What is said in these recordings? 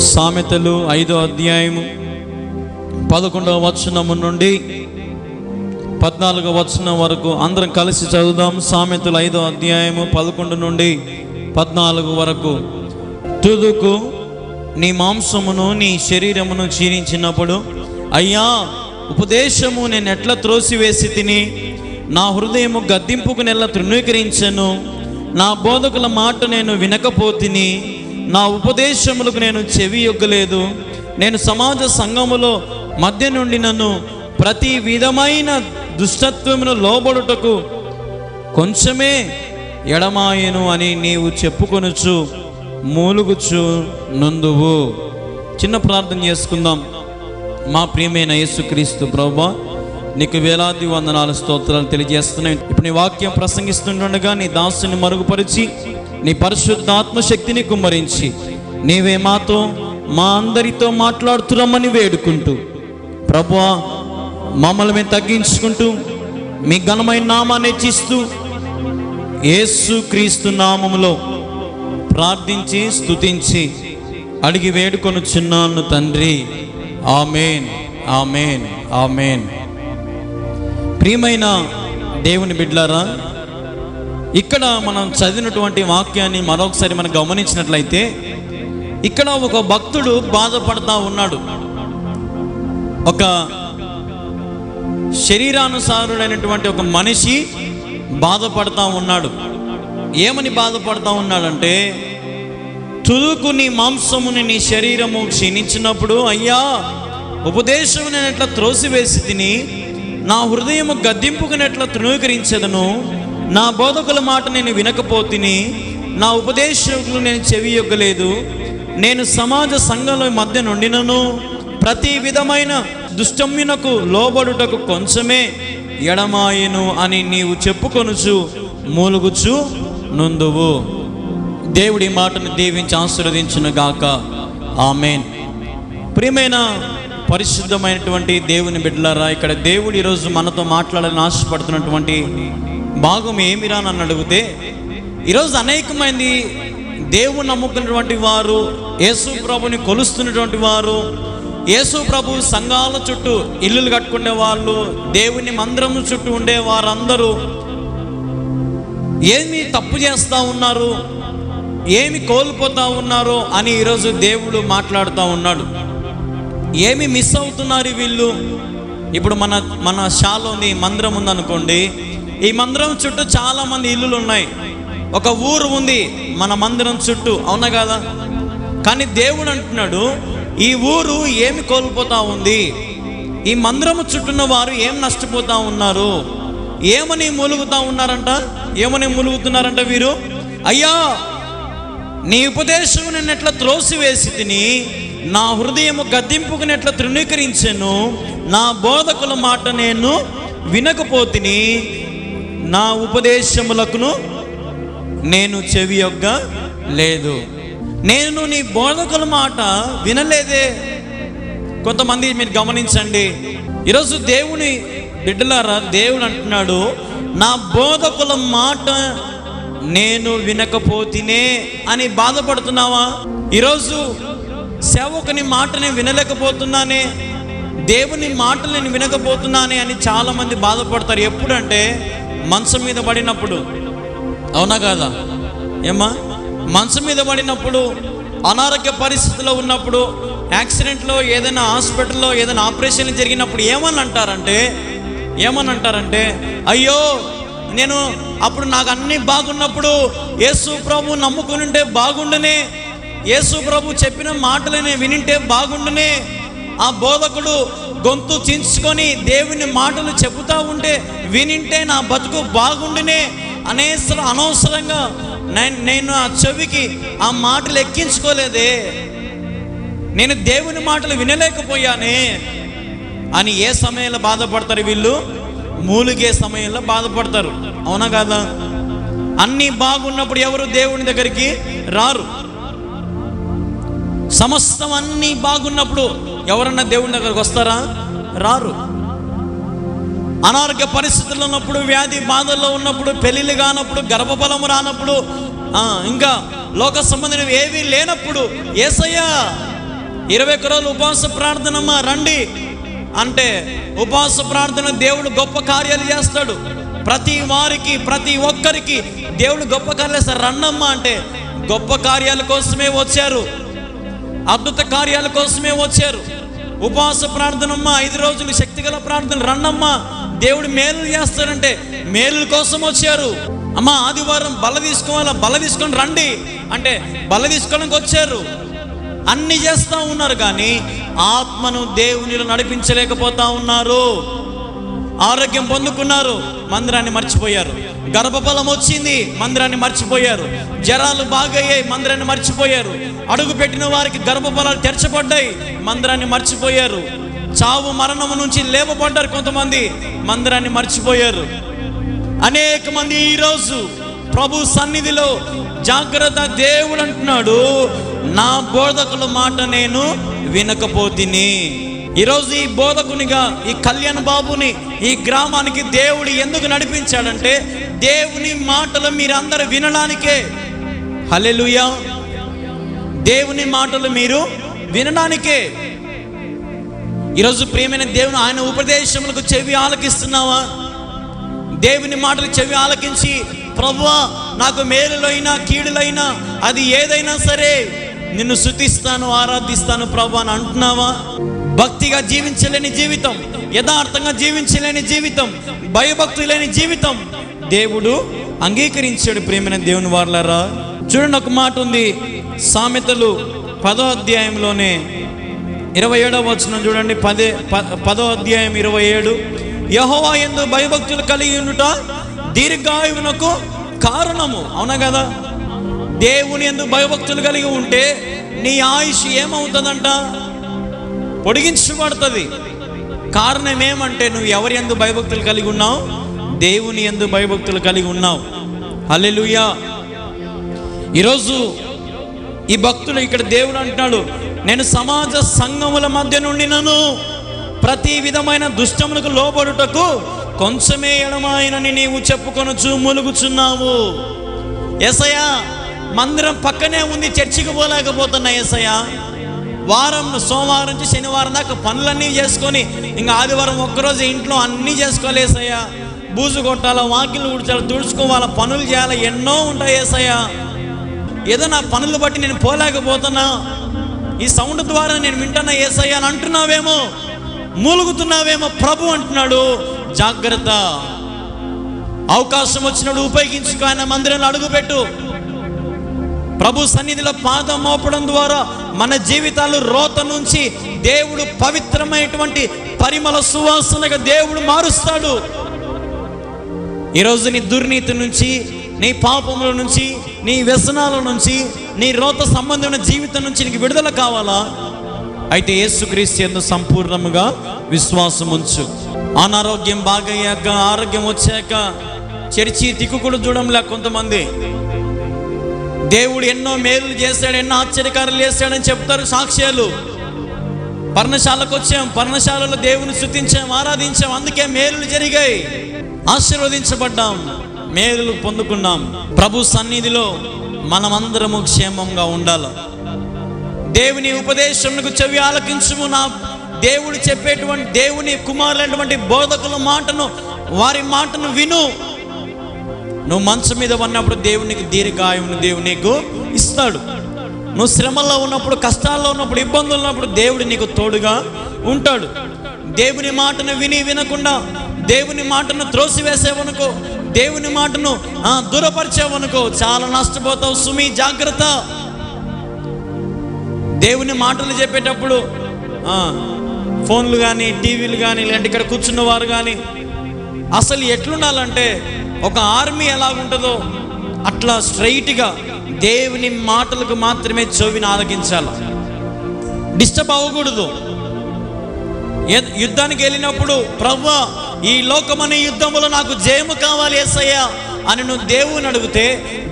సామెతలు 5వ అధ్యాయము 11వ వచనము నుండి 14వ వచనం వరకు అందరం కలిసి చదువుదాం. సామెతలు 5వ అధ్యాయము 11 నుండి 14 వరకు. తుదుకు నీ మాంసమును నీ శరీరమును క్షీణించినప్పుడు, అయ్యా ఉపదేశము నేను ఎట్లా త్రోసివేసి తిని, నా హృదయము గద్దింపుకు నెల తృణీకరించెను. నా బోధకుల మాట నేను వినకపోతిని, నా ఉపదేశములకు నేను చెవి యొగ్గలేదు. నేను సమాజ సంఘములో మధ్య నుండి నన్ను ప్రతి విధమైన దుష్టత్వమును లోబడుటకు కొంచెమే ఎడమాయను అని నీవు చెప్పుకొనుచు మూలుగుచు నుందువు. చిన్న ప్రార్థన చేసుకుందాం. మా ప్రియమైన యేసుక్రీస్తు ప్రభువా, నీకు వేలాది వందనాలు స్తోత్రాలు తెలియజేస్తున్నాయి. ఇప్పుడు నీ వాక్యం ప్రసంగిస్తుండగా నీ దాసుని మరుగుపరిచి నీ పరిశుద్ధాత్మ శక్తిని కుమ్మరించి నీవే మాతో మా అందరితో మాట్లాడుతున్నామని వేడుకుంటూ, ప్రభువా మమ్మల్ని మేము తగ్గించుకుంటూ మీ ఘనమైన నామాన్ని హెచ్చిస్తూ యేసుక్రీస్తు నామములో ప్రార్థించి స్తుతించి అడిగి వేడుకొనుచున్నాను తండ్రి. ఆమేన్, ఆమేన్, ఆమేన్. ప్రియమైన దేవుని బిడ్డలారా, ఇక్కడ మనం చదివినటువంటి వాక్యాన్ని మరొకసారి మనం గమనించినట్లయితే, ఇక్కడ ఒక భక్తుడు బాధపడతా ఉన్నాడు. ఒక శరీరానుసారుడైనటువంటి ఒక మనిషి బాధపడతా ఉన్నాడు. ఏమని బాధపడతా ఉన్నాడంటే, తుదుకు నీ మాంసముని నీ శరీరము క్షీణించినప్పుడు, అయ్యా ఉపదేశము నేను ఎట్లా త్రోసివేసి తిని, నా హృదయము గద్దింపుకునెట్లా తృణీకరించెదను. నా బోధకుల మాట నేను వినకపోతిని, నా ఉపదేశకులు నేను చెవి యొగ్గలేదు. నేను సమాజ సంఘంలో మధ్య నుండినను ప్రతి విధమైన దుష్టమ్యునకు లోబడుటకు కొంచెమే ఎడమాయను అని నీవు చెప్పుకొనుచు మూలుగుచు నుందువు. దేవుడి మాటను దీవించి ఆశీర్వదించును గాక. ఆమేన్. ప్రియమైన పరిశుద్ధమైనటువంటి దేవుని బిడ్డలారా, ఇక్కడ దేవుడు ఈరోజు మనతో మాట్లాడాలని ఆశపడుతున్నటువంటి భాగం ఏమిరా నన్ను అడిగితే, ఈరోజు అనేక మంది దేవుని నమ్ముకున్నటువంటి వారు, యేసు ప్రభుని కొలుస్తున్నటువంటి వారు, యేసు ప్రభు సంఘాల చుట్టూ ఇల్లులు కట్టుకునే వాళ్ళు, దేవుని మందిరం చుట్టూ ఉండే వారందరూ ఏమి తప్పు చేస్తూ ఉన్నారు, ఏమి కోల్పోతూ ఉన్నారు అని ఈరోజు దేవుడు మాట్లాడుతూ ఉన్నాడు. ఏమి మిస్ అవుతున్నారు వీళ్ళు? ఇప్పుడు మన షాలోని మందిరం ఉందనుకోండి, ఈ మందిరం చుట్టూ చాలా మంది ఇల్లులు ఉన్నాయి. ఒక ఊరు ఉంది మన మందిరం చుట్టూ, అవునా కదా? కానీ దేవుడు అంటున్నాడు, ఈ ఊరు ఏమి కోల్పోతా ఉంది, ఈ మందిరం చుట్టూన్న వారు ఏం నష్టపోతా ఉన్నారు, ఏమని మూలుగుతా ఉన్నారంట, ఏమని మూలుగుతున్నారంట వీరు. అయ్యా నీ ఉపదేశం నేను ఎట్లా త్రోసివేసి తిని, నా హృదయము గద్దింపుకునెట్లా తృణీకరించెను. నా బోధకుల మాట నేను వినకపోతిని, నా ఉపదేశములకును నేను చెవి యొగ్గ లేదు. నేను నీ బోధకుల మాట వినలేదే. కొంతమంది మీరు గమనించండి, ఈరోజు దేవుని బిడ్డలారా, దేవుడు అంటున్నాడు, నా బోధకుల మాట నేను వినకపోతినే అని బాధపడుతున్నావా? ఈరోజు సేవకుని మాట నేను వినలేకపోతున్నానే, దేవుని మాటలు నేను వినకపోతున్నానే అని చాలామంది బాధపడతారు. ఎప్పుడంటే మంచం మీద పడినప్పుడు, అవునా కాదా? ఏమ్మా, మంచం మీద పడినప్పుడు, అనారోగ్య పరిస్థితిలో ఉన్నప్పుడు, యాక్సిడెంట్లో, ఏదైనా హాస్పిటల్లో ఏదైనా ఆపరేషన్ జరిగినప్పుడు ఏమని అంటారంటే అయ్యో నేను అప్పుడు నాకు అన్నీ బాగున్నప్పుడు యేసు ప్రభు నమ్ముకుని ఉంటే బాగుండునే, యేసు ప్రభు చెప్పిన మాటలనే వినింటే బాగుండునే, ఆ బోధకుడు గొంతు చించుకొని దేవుని మాటలు చెబుతూ ఉంటే వినింటే నా బతుకు బాగుండునే అనవసరంగా నేను ఆ చెవికి ఆ మాటలు ఎక్కించుకోలేదే, నేను దేవుని మాటలు వినలేకపోయానే అని ఏ సమయంలో బాధపడతారు వీళ్ళు? మూలిగే సమయంలో బాధపడతారు, అవునా కాదా? అన్నీ బాగున్నప్పుడు ఎవరు దేవుని దగ్గరికి రారు. సమస్తం అన్నీ బాగున్నప్పుడు ఎవరన్నా దేవుని దగ్గరకు వస్తారా? రారు. అనారోగ్య పరిస్థితుల్లో ఉన్నప్పుడు, వ్యాధి బాధల్లో ఉన్నప్పుడు, పెళ్ళిళ్ళు కానప్పుడు, గర్భఫలము రానప్పుడు, ఇంకా లోక సంబంధం ఏవీ లేనప్పుడు యేసయ్యా 21 రోజులు ఉపవాస ప్రార్థనమ్మా రండి అంటే, ఉపవాస ప్రార్థన దేవుడు గొప్ప కార్యాలు చేస్తాడు. ప్రతి వారికి, ప్రతి ఒక్కరికి దేవుడు గొప్ప కార్యాలు చేస్తాడు. రండమ్మా అంటే గొప్ప కార్యాల కోసమే వచ్చారు, అద్భుత కార్యాల కోసమే వచ్చారు. ఉపవాస ప్రార్థనమ్మా 5 రోజులు శక్తిగల ప్రార్థన, రండమ్మా దేవుడు మేలు చేస్తాడంటే మేలుల కోసం వచ్చారు. అమ్మా ఆదివారం బల్ల తీసుకోవాలా, బల్ల తీసుకొని రండి అంటే బల్ల తీసుకోవడానికి వచ్చారు. అన్ని చేస్తూ ఉన్నారు కానీ ఆత్మను దేవునిలో నడిపించలేకపోతా ఉన్నారు. ఆరోగ్యం పొందుకున్నారు, మందిరాన్ని మర్చిపోయారు. గర్భఫలం వచ్చింది, మందిరాన్ని మర్చిపోయారు. జ్వరాలు బాగయ్యాయి, మందిరాన్ని మర్చిపోయారు. అడుగు పెట్టిన వారికి గర్భఫలాలు తెరచబడ్డాయి, మందిరాన్ని మర్చిపోయారు. చావు మరణము నుంచి లేవబడ్డారు కొంతమంది, మందిరాన్ని మర్చిపోయారు. అనేక మంది ఈరోజు ప్రభు సన్నిధిలో జాగ్రత్త. దేవుడు అంటున్నాడు, నా బోధకుల మాట నేను వినకపోతిని. ఈరోజు ఈ బోధకునిగా, ఈ కళ్యాణ్ బాబుని ఈ గ్రామానికి దేవుడు ఎందుకు నడిపించాడంటే దేవుని మాటలు మీరందరూ వినడానికే. హల్లెలూయా. దేవుని మాటలు మీరు వినడానికే. ఈరోజు ప్రియమైన దేవుని ఆయన ఉపదేశములకు చెవి ఆలకిస్తున్నావా? దేవుని మాటలు చెవి ఆలకించి, ప్రభువా నాకు మేలులైనా కీడులైనా అది ఏదైనా సరే నిన్ను స్తుతిస్తాను, ఆరాధిస్తాను ప్రభు అని అంటున్నావా? భక్తిగా జీవించలేని జీవితం, యథార్థంగా జీవించలేని జీవితం, భయభక్తులు లేని జీవితం దేవుడు అంగీకరించాడు. ప్రియమైన దేవుని వారలారా, చూడండి ఒక మాట ఉంది సామెతలు 10వ అధ్యాయంలోనే 27వ వచనం చూడండి. 10వ అధ్యాయం 27. యెహోవా యందు భయభక్తులు కలిగి ఉండుట దీర్ఘాయువునకు కారణము. అవునా కదా? దేవుని యందు భయభక్తులు కలిగి ఉంటే నీ ఆయుష్ ఏమవుతుందంట? పొడిగించబడుతుంది. కారణం ఏమంటే నువ్వు ఎవరి యందు భయభక్తులు కలిగి ఉన్నావు? దేవుని యందు భయభక్తులు కలిగి ఉన్నావు. హల్లెలూయా. ఈరోజు ఈ భక్తులు ఇక్కడ దేవుడు అంటున్నాడు, నేను సమాజ సంఘముల మధ్య నుండి నన్ను ప్రతి విధమైన దుష్టములకు లోబడుటకు కొంచెమే ఎడమాయనని నీవు చెప్పుకొనుచు మూలుగుచున్నావు. యేసయ్యా మందిరం పక్కనే ఉంది, చర్చికి పోలేకపోతున్నా యేసయ్యా. సోమవారం నుంచి శనివారం దాకా పనులన్నీ చేసుకొని ఇంకా ఆదివారం ఒక్కరోజు ఇంట్లో అన్నీ చేసుకోవాలి యేసయ్యా. బూజు కొట్టాలా, వాకిలు ఊడ్చాలి, తుడుచుకోవాలా, పనులు చేయాలి, ఎన్నో ఉంటాయి యేసయ్యా. ఏదో నా పనులు బట్టి నేను పోలేకపోతున్నా, ఈ సౌండ్ ద్వారా నేను వింటున్నా యేసయ్యా అని అంటున్నావేమో, మూలుగుతున్నావేమో. ప్రభు అంటున్నాడు, జాగ్రత్త. అవకాశం వచ్చినప్పుడు ఉపయోగించుకో, ఆయన మందిరంలో అడుగుపెట్టు. ప్రభు సన్నిధిలో పాదం మోపడం ద్వారా మన జీవితాలు రోత నుంచి దేవుడు పవిత్రమైనటువంటి పరిమళ సువాసనగా దేవుడు మారుస్తాడు. ఈరోజు నీ దుర్నీతి నుంచి, నీ పాపముల నుంచి, నీ వ్యసనాల నుంచి, నీ రోత సంబంధమైన జీవితం నుంచి నీకు విడుదల కావాలా? అయితే యేసుక్రీస్తు యందు సంపూర్ణముగా విశ్వాసం ఉంచు. అనారోగ్యం బాగయ్యాక, ఆరోగ్యం వచ్చాక చర్చి దిక్కు కూడా చూడంలే కొంతమంది. దేవుడు ఎన్నో మేలు చేశాడు, ఎన్నో ఆశ్చర్యకార్యాలు చేశాడని చెప్తారు సాక్ష్యాలు. పర్ణశాలకు వచ్చాం, పర్ణశాలలో దేవుని స్తుతించాం, ఆరాధించాం, అందుకే మేలులు జరిగాయి, ఆశీర్వదించబడ్డాం, మేలులు పొందుకున్నాం. ప్రభు సన్నిధిలో మనమందరము క్షేమంగా ఉండాలి. దేవుని ఉపదేశమునకు చెవి ఆలకించుము. నా దేవుడు చెప్పేటువంటి దేవుని కుమారులైనటువంటి బోధకుల మాటను, వారి మాటను విను. నువ్వు మంచం మీద ఉన్నప్పుడు దేవునికి దీర్ఘాయువును దేవుడు నీకు ఇస్తాడు. నువ్వు శ్రమల్లో ఉన్నప్పుడు, కష్టాల్లో ఉన్నప్పుడు, ఇబ్బందులు ఉన్నప్పుడు దేవుడు నీకు తోడుగా ఉంటాడు. దేవుని మాటను వినకుండా దేవుని మాటను త్రోసివేసేవనుకో, దేవుని మాటను దూరపరిచేవనుకో, చాలా నష్టపోతావు. సుమి జాగ్రత్త. దేవుని మాటలు చెప్పేటప్పుడు ఫోన్లు కానీ, టీవీలు కానీ, లేదంటే ఇక్కడ కూర్చున్న వారు కానీ అసలు ఎట్లుండాలంటే ఒక ఆర్మీ ఎలాగుంటుందో అట్లా స్ట్రైట్గా దేవుని మాటలకు మాత్రమే చెవిని ఆలకించాలి. డిస్టర్బ్ అవ్వకూడదు. యుద్ధానికి వెళ్ళినప్పుడు ప్రభువా ఈ లోకమనే యుద్ధములో నాకు జయము కావాలి యేసయ్యా అని నువ్వు దేవుని అడిగితే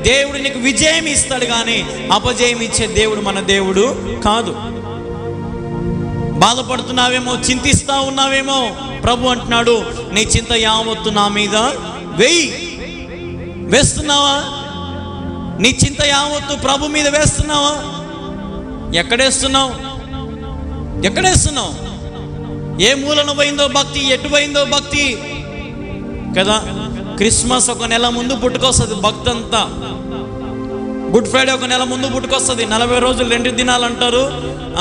దేవుడు నీకు విజయం ఇస్తాడు, కానీ అపజయం ఇచ్చే దేవుడు మన దేవుడు కాదు. బాధపడుతున్నావేమో, చింతిస్తా ఉన్నావేమో, ప్రభు అంటున్నాడు నీ చింత యావత్తు నా మీద వేస్తున్నావా? నీ చింత యావత్తు ప్రభు మీద వేస్తున్నావా? ఎక్కడేస్తున్నావు? ఎక్కడేస్తున్నావు? ఏ మూలన పోయిందో భక్తి, ఎటు పోయిందో భక్తి కదా. క్రిస్మస్ ఒక నెల ముందు పుట్టుకొస్తుంది భక్తి అంతా. గుడ్ ఫ్రైడే ఒక నెల ముందు పుట్టుకొస్తుంది. 40 రోజులు 2 దినాలు అంటారు.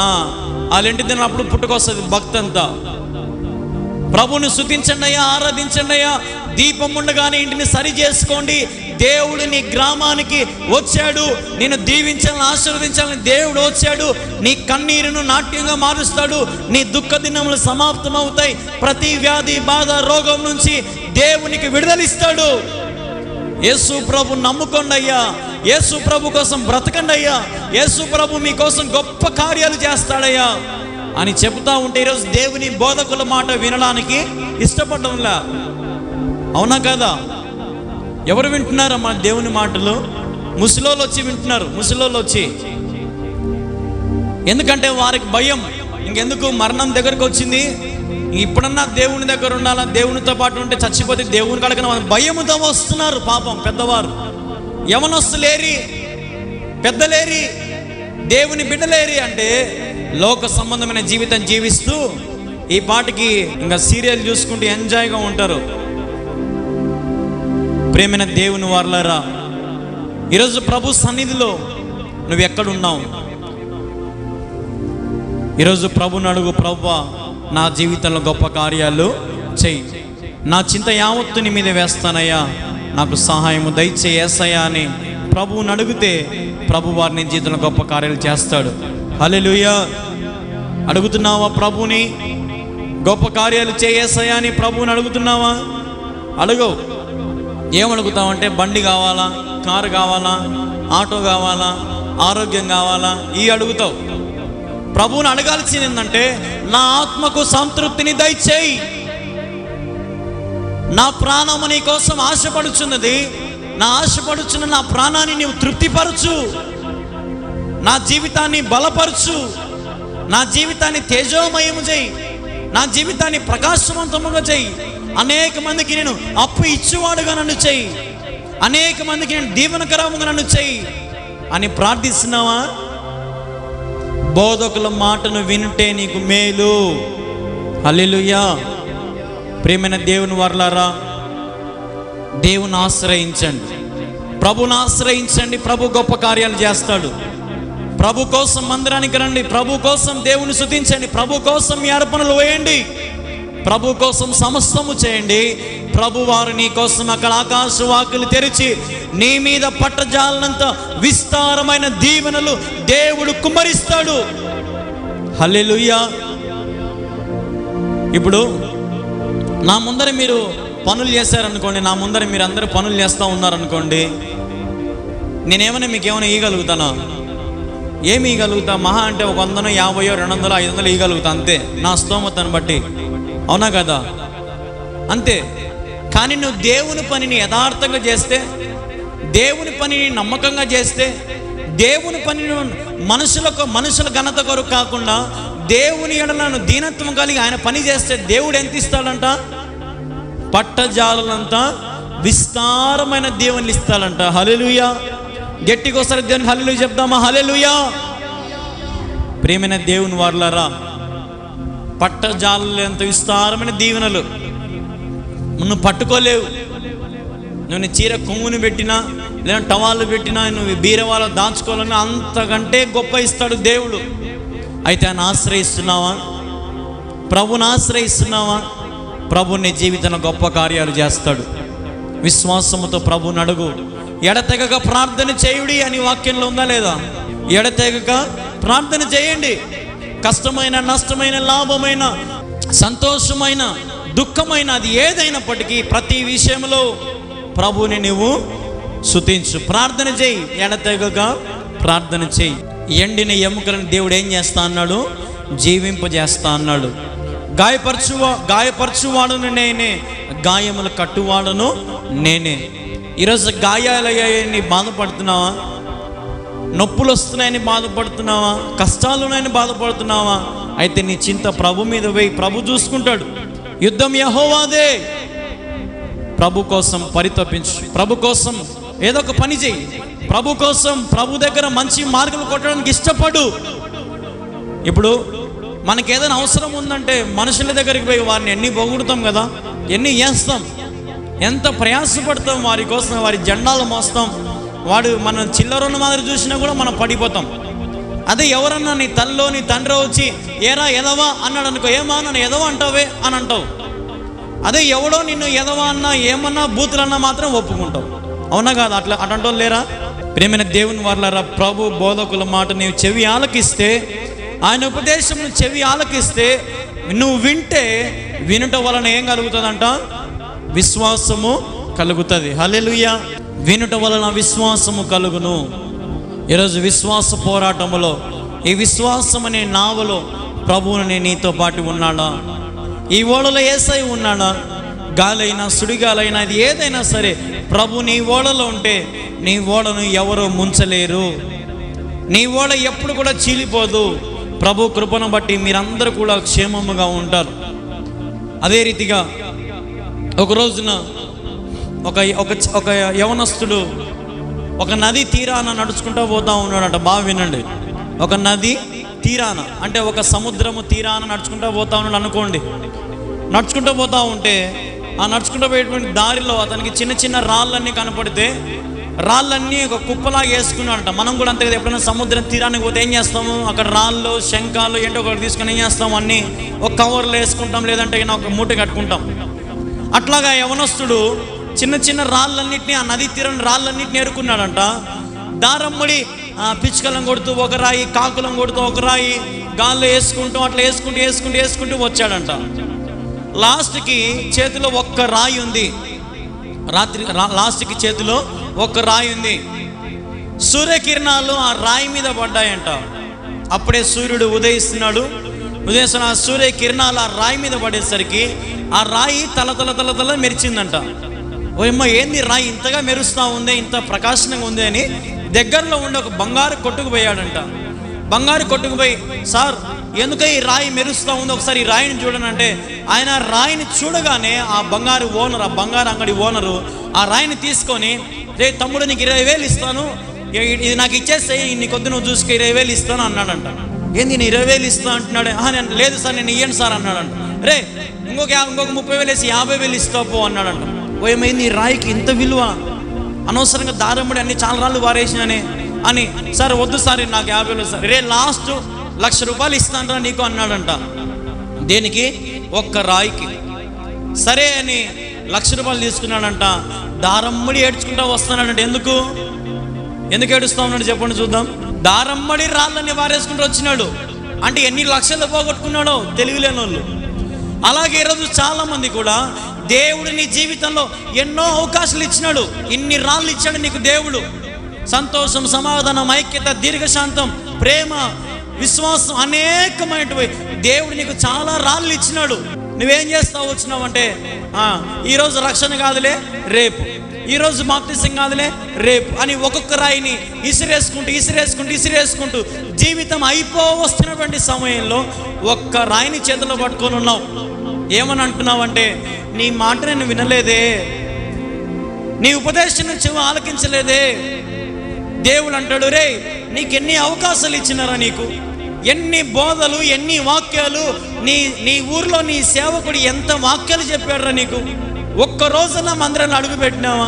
ఆ 2 దినాలు అప్పుడు పుట్టుకొస్తుంది భక్తి అంతా. ప్రభుని స్తుతించండి అయ్యా, ఆరాధించండి అయ్యా. దీపం ఉండగానే ఇంటిని సరి చేసుకోండి. దేవుడు నీ గ్రామానికి వచ్చాడు, నేను దీవించాలని, ఆశీర్వదించాలని దేవుడు వచ్చాడు. నీ కన్నీరును నాట్యంగా మారుస్తాడు. నీ దుఃఖ దినములు సమాప్తమవుతాయి. ప్రతి వ్యాధి, బాధ, రోగం నుంచి దేవునికి విడుదలిస్తాడు. యేసు ప్రభు నమ్ముకోండి అయ్యా, యేసు ప్రభు కోసం బ్రతకండి అయ్యా, యేసు ప్రభు మీకోసం గొప్ప కార్యాలు చేస్తాడయ్యా అని చెబుతా ఉంటే ఈరోజు దేవుని బోధకుల మాట వినడానికి ఇష్టపడడంలా. అవునా కదా? ఎవరు వింటున్నారమ్మా దేవుని మాటలు? ముసలోళ్ళు వచ్చి వింటున్నారు. ముసలోళ్ళు వచ్చి, ఎందుకంటే వారికి భయం. ఇంకెందుకు, మరణం దగ్గరకు వచ్చింది, ఇప్పుడన్నా దేవుని దగ్గర ఉండాలా, దేవునితో పాటు ఉంటే చచ్చిపోతే దేవుని కడకన భయముతో వస్తున్నారు. పాపం పెద్దవారు, యవనస్తులేరి, పెద్దలేరి, దేవుని బిడ్డలేరి అంటే లోక సంబంధమైన జీవితం జీవిస్తూ ఈ పాటికి ఇంకా సీరియల్ చూసుకుంటూ ఎంజాయ్గా ఉంటారు. ప్రేమైన దేవుని వారలారా, ఈరోజు ప్రభు సన్నిధిలో నువ్వు ఎక్కడున్నావు? ఈరోజు ప్రభుని అడుగు, ప్రభువా నా జీవితంలో గొప్ప కార్యాలు చెయ్యి, నా చింత యావత్తు నీ మీద వేస్తానయ్యా, నాకు సహాయము దయచేయి యేసయ్యా అని ప్రభువుని అడిగితే ప్రభు వారిని జీవితంలో గొప్ప కార్యాలు చేస్తాడు. హల్లెలూయా. అడుగుతున్నావా ప్రభుని? గొప్ప కార్యాలు యేసయ్యా అని ప్రభువుని అడుగుతున్నావా? అడుగు. ఏమడుగుతావంటే బండి కావాలా, కారు కావాలా, ఆటో కావాలా, ఆరోగ్యం కావాలా, ఇవి అడుగుతావు. ప్రభువుని అడగాల్సింది ఏంటంటే నా ఆత్మకు సంతృప్తిని దయచేయి, నా ప్రాణము నీ కోసం ఆశపడుచున్నది, నా ఆశపడుచున్న నా ప్రాణాన్ని నీవు తృప్తిపరచు, నా జీవితాన్ని బలపరచు, నా జీవితాన్ని తేజోమయము చేయి, నా జీవితాన్ని ప్రకాశవంతముగా చేయి, అనేక మందికి నేను అప్పు ఇచ్చేవాడుగా నన్ను చేయి, అనేక మందికి నేను దీవెనకరముగా నన్ను చేయి అని ప్రార్థిస్తున్నావా? బోధకుల మాటను వింటే నీకు మేలు. హల్లెలూయా. ప్రియమైన దేవుని వారలారా, దేవుని ఆశ్రయించండి, ప్రభుని ఆశ్రయించండి. ప్రభు గొప్ప కార్యాలు చేస్తాడు. ప్రభు కోసం మందిరానికి రండి, ప్రభు కోసం దేవుని స్తుతించండి, ప్రభు కోసం మీ అర్పణలు వేయండి, ప్రభు కోసం సమస్తము చేయండి. ప్రభు వారు నీ కోసం అక్కడ ఆకాశ వాకిలు తెరిచి నీ మీద పట్టజాలనంత విస్తారమైన దీవెనలు దేవుడు కుమ్మరిస్తాడు. హల్లెలూయా. ఇప్పుడు నా ముందర మీరు పనులు చేశారనుకోండి, నా ముందర మీరు అందరూ పనులు చేస్తూ ఉన్నారనుకోండి, నేనేమైనా మీకు ఏమైనా ఇవ్వగలుగుతానా? ఏమి ఇవ్వగలుగుతా? మహా అంటే 100, 50, 200, 500 ఇవ్వగలుగుతా, అంతే, నా స్తోమతను బట్టి. అవునా కదా? అంతే. కానీ నువ్వు దేవుని పనిని యథార్థంగా చేస్తే, దేవుని పనిని నమ్మకంగా చేస్తే, దేవుని పనిని మనుషుల ఘనత కొరకు కాకుండా దేవుని ఎడలను దీనత్వం కలిగి ఆయన పని చేస్తే దేవుడు ఎంత ఇస్తాడంట? పట్టజాలంత విస్తారమైన దీవెనలు ఇస్తాడంట. హల్లెలూయా. గట్టిగా ఒకసారి దేవునికి హల్లెలూయా చెప్దామా? హల్లెలూయా. ప్రియమైన దేవుని వారలారా, పట్టజాలలో ఎంత విస్తారమైన దీవెనలు నువ్వు పట్టుకోలేవు. నువ్వు నీ చీర కొంగుని పెట్టినా, లేదా టవాళ్ళు పెట్టినా, నువ్వు బీరవాళ్ళ దాచుకోవాలని అంతకంటే గొప్ప ఇస్తాడు దేవుడు. అయితే ఆయన ఆశ్రయిస్తున్నావా? ప్రభుని ఆశ్రయిస్తున్నావా? ప్రభు నీ జీవితంలో గొప్ప కార్యాలు చేస్తాడు. విశ్వాసముతో ప్రభుని అడుగు. ఎడతెగక ప్రార్థన చేయుడి అని వాక్యంలో ఉందా లేదా? ఎడతెగక ప్రార్థన చేయండి. కష్టమైన, నష్టమైన, లాభమైన, సంతోషమైన, దుఃఖమైన, అది ఏదైనప్పటికీ ప్రతి విషయంలో ప్రభుని నువ్వు స్తుతించు, ప్రార్థన చేయి. ఎడతెగక ప్రార్థన చేయి. ఎండిన ఎముకలను దేవుడు ఏం చేస్తా అన్నాడు? జీవింపజేస్తా అన్నాడు. గాయపరచువాడును నేనే, గాయములు కట్టువాడును నేనే. ఈరోజు గాయాలయ్యాయని బాధపడుతున్నావా? నొప్పులు వస్తున్నాయని బాధపడుతున్నావా? కష్టాలు ఉన్నాయని బాధపడుతున్నావా? అయితే నీ చింత ప్రభు మీద వేయి, ప్రభు చూసుకుంటాడు. యుద్ధం యెహోవాదే. ప్రభు కోసం పరితపించు, ప్రభు కోసం ఏదో ఒక పని చేయి, ప్రభు కోసం ప్రభు దగ్గర మంచి మార్కులు కొట్టడానికి ఇష్టపడు. ఇప్పుడు మనకి ఏదైనా అవసరం ఉందంటే మనుషుల దగ్గరికి పోయి వారిని ఎన్ని పొగుడుతాం కదా, ఎన్ని చేస్తాం, ఎంత ప్రయాసపడతాం వారి కోసం, వారి జెండాలు మోస్తాం. వాడు మన చిల్లరన్న మాదిరి చూసినా కూడా మనం పడిపోతాం. అదే ఎవరన్నా నీ తల్లో నీ తండ్రి వచ్చి ఏరా ఎదవా అన్నాడు అనుకో, ఏమా నన్ను ఎదవా అంటావే అని అంటావు. అదే ఎవడో నిన్ను ఎదవా అన్నా ఏమన్నా బూతులన్నా మాత్రం ఒప్పుకుంటావు. అవునా కాదు? అట్లాంటి లేరా? ప్రేమైన దేవుని వాళ్ళారా, ప్రభు బోధకుల మాట నీవు చెవి ఆలకిస్తే, ఆయన ఉపదేశం చెవి ఆలకిస్తే, నువ్వు వింటే వినుట వలన ఏం కలుగుతుందంట? విశ్వాసము కలుగుతుంది. హల్లెలూయా. వినుట వలన విశ్వాసము కలుగును. ఈరోజు విశ్వాస పోరాటములో, ఈ విశ్వాసం అనే నావలో ప్రభువుని నీతో పాటు ఉన్నాడా? ఈ ఓడలో యేసయ్య ఉన్నాడా? గాలైనా సుడిగాలైనా ఇది ఏదైనా సరే ప్రభు నీ ఓడలో ఉంటే నీ ఓడను ఎవరో ముంచలేరు. నీ ఓడ ఎప్పుడు కూడా చీలిపోదు. ప్రభు కృపను బట్టి మీరందరూ కూడా క్షేమముగా ఉంటారు. అదే రీతిగా ఒక రోజున ఒక యవనస్తుడు ఒక నది తీరాన నడుచుకుంటూ పోతా ఉన్నాడట. బాగా వినండి. ఒక నది తీరాన అంటే ఒక సముద్రము తీరాన నడుచుకుంటూ పోతా ఉన్నాడు అనుకోండి. నడుచుకుంటూ పోతా ఉంటే ఆ నడుచుకుంటూ పోయేటువంటి దారిలో అతనికి చిన్న చిన్న రాళ్ళన్నీ కనపడితే రాళ్ళన్నీ ఒక కుప్పలాగా వేసుకున్నాడట. మనం కూడా అంతే కదా, ఎప్పుడైనా సముద్రం తీరానికి పోతే ఏం చేస్తాము? అక్కడ రాళ్ళు శంఖాలు ఏంటో ఒకటి తీసుకొని ఏం చేస్తాము? అన్నీ ఒక కవర్లో వేసుకుంటాం, లేదంటే ఒక మూట కట్టుకుంటాం. అట్లాగా యవనస్తుడు చిన్న చిన్న రాళ్ళన్నింటినీ, ఆ నది తీరని రాళ్ళన్నింటినీ ఏరుకున్నాడంట. దారమ్మడి పిచ్చుకలను కొడుతూ ఒక రాయి, కాకులను కొడుతూ ఒక రాయి, గాల్లో వేసుకుంటూ అట్లా వేసుకుంటూ వచ్చాడంట. లాస్ట్కి చేతిలో ఒక్క రాయి ఉంది. లాస్ట్కి చేతిలో ఒక్క రాయి ఉంది. సూర్యకిరణాలు ఆ రాయి మీద పడ్డాయంట. అప్పుడే సూర్యుడు ఉదయిస్తున్నాడు. ఆ సూర్యకిరణాలు ఆ రాయి మీద పడేసరికి ఆ రాయి తల మెరిచిందంట. ఓయమ్మ, ఏంది రాయి ఇంతగా మెరుస్తూ ఉంది, ఇంత ప్రకాశంగా ఉంది అని దగ్గరలో ఉండి ఒక బంగారు కొట్టుకు పోయాడంట. బంగారు కొట్టుకు పోయి, సార్ ఎందుక ఈ రాయి మెరుస్తూ ఉంది, ఒకసారి ఈ రాయిని చూడనంటే, ఆయన రాయిని చూడగానే ఆ బంగారు ఓనరు, ఆ బంగారు అంగడి ఓనరు ఆ రాయిని తీసుకొని, రే తమ్ముడు నీకు 20,000 ఇస్తాను, ఇది నాకు ఇచ్చేస్తే నీ కొద్ది నువ్వు చూసుకు 20,000 ఇస్తాను అన్నాడంట. ఏంది నేను 20,000 ఇస్తా అంటున్నాడు. నేను లేదు సార్, నేను ఇయ్యండి సార్ అన్నాడంట. రే ఇంకొక 30,000 వేసి 50,000 ఇస్తా పో అన్నాడంట. ఏమైంది ఈ రాయికి ఇంత విలువ? అనవసరంగా దారమ్మడి అన్ని చాలా రాళ్ళు వారేసినానే అని, సార్ వద్దు సార్ నాకు 50,000 సార్, రే లాస్ట్ 1,00,000 రూపాయలు ఇస్తానరా నీకు అన్నాడంట. దేనికి? ఒక్క రాయికి. సరే అని 1,00,000 రూపాయలు తీసుకున్నాడంట. దారమ్మడి ఏడ్చుకుంటా వస్తున్నాడంట. ఎందుకు ఏడుస్తా ఉన్నాడు చెప్పండి చూద్దాం. దారమ్మడి రాళ్ళని వారేసుకుంటూ వచ్చినాడు అంటే ఎన్ని లక్షలు పోగొట్టుకున్నాడో తెలివిలేని వాళ్ళు. అలాగే ఈరోజు చాలా మంది కూడా దేవుడు నీ జీవితంలో ఎన్నో అవకాశాలు ఇచ్చినాడు, ఇన్ని రాళ్ళు ఇచ్చాడు నీకు దేవుడు. సంతోషం, సమాధానం, ఐక్యత, దీర్ఘశాంతం, ప్రేమ, విశ్వాసం అనేకమైనటువంటి దేవుడు నీకు చాలా రాళ్ళు ఇచ్చినాడు. నువ్వేం చేస్తావు? వచ్చినావంటే ఈరోజు రక్షణ కాదులే రేపు, ఈరోజు బాప్తిసం కాదులే రేపు అని ఒక్కొక్క రాయిని ఇసిరేసుకుంటూ జీవితం అయిపోవస్తున్నటువంటి సమయంలో ఒక్క రాయిని చేతిలో పట్టుకొని ఉన్నావు. ఏమని అంటున్నావంటే, నీ మాట నేను వినలేదే, నీ ఉపదేశం చెవి ఆలకించలేదే. దేవుడు అంటాడు, రే నీకెన్ని అవకాశాలు ఇచ్చినారా, నీకు ఎన్ని బోధలు, ఎన్ని వాక్యాలు, నీ ఊర్లో నీ సేవకుడు ఎంత వాక్యాలు చెప్పాడురా నీకు. ఒక్క రోజున మందిరాన్ని అడుగు పెట్టినావా?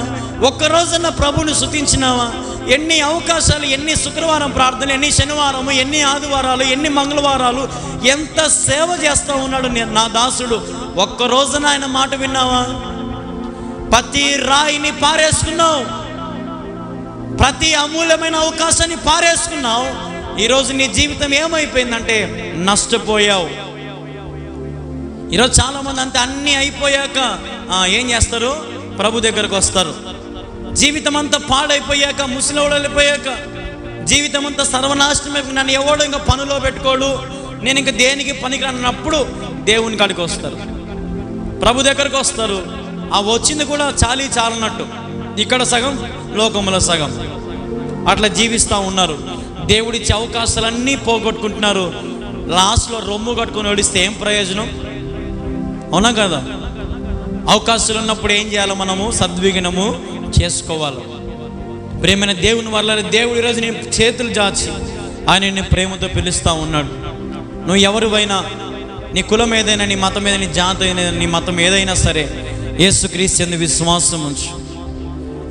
ఒక్క రోజున ప్రభువుని స్తుతించినావా? ఎన్ని అవకాశాలు, ఎన్ని శుక్రవారం ప్రార్థనలు, ఎన్ని శనివారము, ఎన్ని ఆదివారాలు, ఎన్ని మంగళవారాలు, ఎంత సేవ చేస్తూ ఉన్నాడు నా దాసుడు. ఒక్క రోజున ఆయన మాట విన్నావా? ప్రతి రాయిని పారేసుకున్నావు, ప్రతి అమూల్యమైన అవకాశాన్ని పారేసుకున్నావు. ఈరోజు నీ జీవితం ఏమైపోయిందంటే నష్టపోయావు. ఈరోజు చాలామంది అంతే, అన్నీ అయిపోయాక ఏం చేస్తారు? ప్రభు దగ్గరకు వస్తారు. జీవితం అంతా పాడైపోయాక, ముసలివాడు వెళ్ళిపోయాక, జీవితం అంతా సర్వనాశనం అయిపోయి, నన్ను ఎవడో ఇంకా పనిలో పెట్టుకోడు, నేను ఇంకా దేనికి పనికిరానప్పుడు దేవుని కాడికి వస్తారు, ప్రభు దగ్గరకు వస్తారు. ఆ వచ్చింది కూడా చాలన్నట్టు, ఇక్కడ సగం లోకంలో సగం అట్లా జీవిస్తూ ఉన్నారు. దేవుడిచ్చే అవకాశాలన్నీ పోగొట్టుకుంటున్నారు. లాస్ట్లో రొమ్ము కట్టుకొని ఓడిస్తే ఏం ప్రయోజనం? అవునా కదా? అవకాశాలు ఉన్నప్పుడు ఏం చేయాలి? మనము సద్విఘ్నము చేసుకోవాలి. ప్రేమైన దేవుని వల్ల దేవుడు ఈరోజు నేను చేతులు జాచి ఆయన ప్రేమతో పిలుస్తూ ఉన్నాడు. నువ్వు ఎవరివైనా, నీ కులం ఏదైనా, నీ మతం ఏదైనా, నీ జాతి ఏదైనా, నీ మతం ఏదైనా సరే, యేసుక్రీస్తు యందు విశ్వాసం ఉంచు.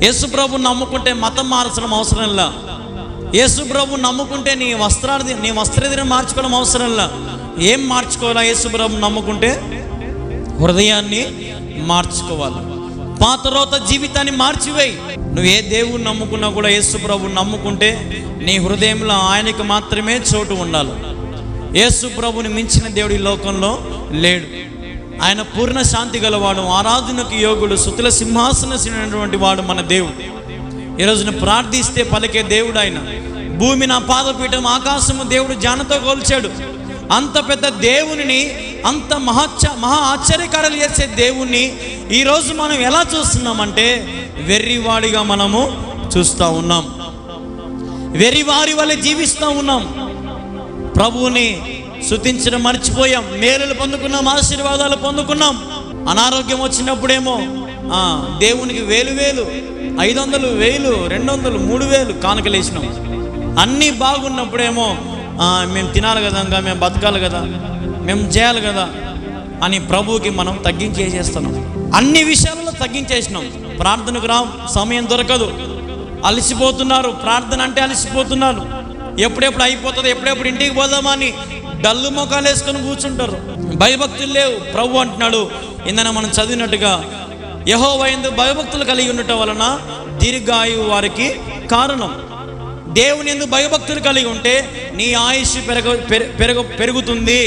యేసు ప్రభువుని నమ్ముకుంటే మతం మార్చడం అవసరంలా. యేసు ప్రభువుని నమ్ముకుంటే నీ వస్త్రధీనం మార్చుకోవడం అవసరంలా. ఏం మార్చుకోవాలా? యేసు ప్రభువుని నమ్ముకుంటే హృదయాన్ని మార్చుకోవాలి. పాత రోత జీవితాన్ని మార్చివేయి. నువ్వు ఏ దేవుని నమ్ముకున్నా కూడా యేసు ప్రభువుని నమ్ముకుంటే నీ హృదయంలో ఆయనకు మాత్రమే చోటు ఉండాలి. యేసు ప్రభువుని మించిన దేవుడు ఈ లోకంలో లేడు. ఆయన పూర్ణ శాంతి గలవాడు, ఆరాధనకు యోగుడు, సుతుల సింహాసనటువంటి వాడు మన దేవుడు. ఈరోజున ప్రార్థిస్తే పలికే దేవుడు ఆయన. భూమి నా పాదపీఠం, ఆకాశము దేవుడు జానతో కొల్చాడు. అంత పెద్ద దేవునిని, అంత మహా ఆశ్చర్యకారాలు చేసే దేవుణ్ణి ఈరోజు మనం ఎలా చూస్తున్నామంటే వెర్రివాడిగా మనము చూస్తూ ఉన్నాం. వెర్రివారి వల్ల జీవిస్తూ ఉన్నాం. ప్రభువుని స్తుతించడం మర్చిపోయాం. మేలులు పొందుకున్నాం, ఆశీర్వాదాలు పొందుకున్నాం. అనారోగ్యం వచ్చినప్పుడేమో దేవునికి 1000 500 1000 200 3000 కానుకలు వేసినాం. అన్నీ బాగున్నప్పుడేమో మేము తినాలి కదా, ఇంకా మేము బతకాలి కదా, మేము చేయాలి కదా అని ప్రభువుకి మనం తగ్గించేసేస్తున్నాం. అన్ని విషయాలలో తగ్గించేసినాం. ప్రార్థనకు సమయం దొరకదు, అలసిపోతున్నారు. ప్రార్థన అంటే అలసిపోతున్నారు. ఎప్పుడెప్పుడు అయిపోతుంది, ఎప్పుడెప్పుడు ఇంటికి పోదామని డల్లు మొఖాలు వేసుకొని కూర్చుంటారు. భయభక్తులు లేవు. ప్రభు అంటున్నాడు, ఇందన మనం చదివినట్టుగా, యెహోవా యందు భయభక్తులు కలిగి ఉండటం వలన దీర్ఘాయువు వారికి కారణం. దేవుని యందు భయభక్తులు కలిగి ఉంటే నీ ఆయుష్ పెరుగుతుంది.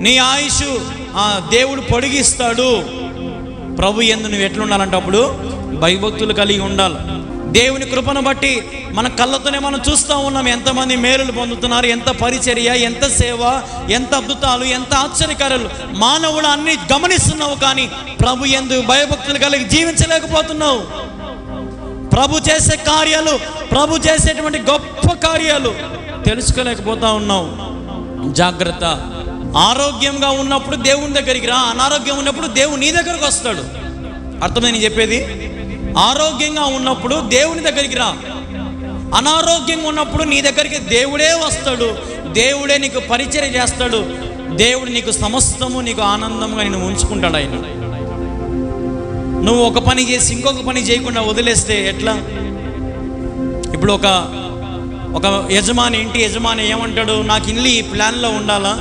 నీ ఆయుష్ దేవుడు పొడిగిస్తాడు. ప్రభు యందు నువ్వు ఎట్లుండాలంటే అప్పుడు భయభక్తులు కలిగి ఉండాలి. దేవుని కృపను బట్టి మన కళ్ళతోనే మనం చూస్తూ ఉన్నాం ఎంతమంది మేలులు పొందుతున్నారు, ఎంత పరిచర్య, ఎంత సేవ, ఎంత అద్భుతాలు, ఎంత ఆశ్చర్యకార్యాలు. మానవుడు అన్ని గమనిస్తున్నావు, కానీ ప్రభు యందు భయభక్తులు కలిగి జీవించలేకపోతున్నావు. ప్రభు చేసే కార్యాలు, ప్రభు చేసేటువంటి గొప్ప కార్యాలు తెలుసుకోలేకపోతా ఉన్నావు. జాగ్రత్త. ఆరోగ్యంగా ఉన్నప్పుడు దేవుని దగ్గరికి రా, అనారోగ్యం ఉన్నప్పుడు దేవుడు నీ దగ్గరకు వస్తాడు. అర్థమైంది చెప్పేది? ఆరోగ్యంగా ఉన్నప్పుడు దేవుని దగ్గరికి రా, అనారోగ్యంగా ఉన్నప్పుడు నీ దగ్గరికి దేవుడే వస్తాడు. దేవుడే నీకు పరిచర్య చేస్తాడు. దేవుడు నీకు సమస్తము, నీకు ఆనందంగా నేను ఉంచుకుంటాడు. ఆయన నువ్వు ఒక పని చేసి ఇంకొక పని చేయకుండా వదిలేస్తే ఎట్లా? ఇప్పుడు ఒక యజమాని, ఇంటి యజమాని ఏమంటాడు, నాకు ఇల్లు ఈ ప్లాన్లో ఉండాలా,